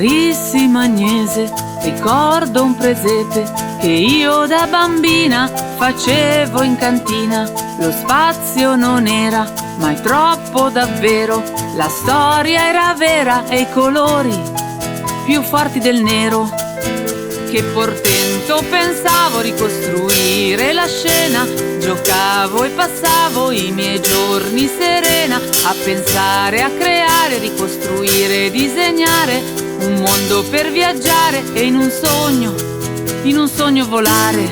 Carissima Agnese, ricordo un presepe che io da bambina facevo in cantina. Lo spazio non era mai troppo davvero, la storia era vera e i colori più forti del nero. Che portento pensavo ricostruire la scena, giocavo e passavo i miei giorni serena a pensare, a creare, ricostruire, disegnare un mondo per viaggiare e in un sogno volare.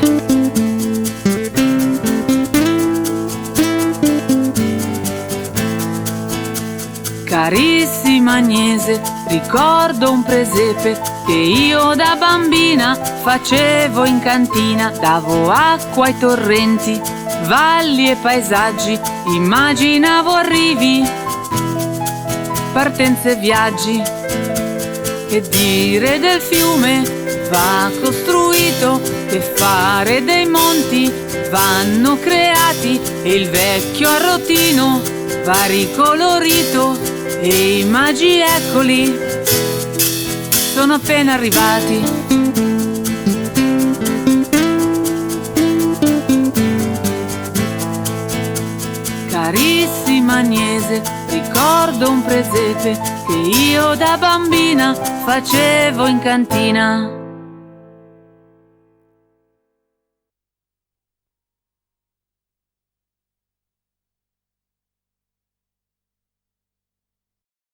Carissima Agnese, ricordo un presepe che io da bambina facevo in cantina. Davo acqua ai torrenti, valli e paesaggi, immaginavo arrivi, partenze e viaggi. Che dire del fiume va costruito, che fare dei monti vanno creati, e il vecchio arrotino va ricolorito, e i magi eccoli sono appena arrivati. Carissima Agnese, ricordo un presepe che io da bambina facevo in cantina.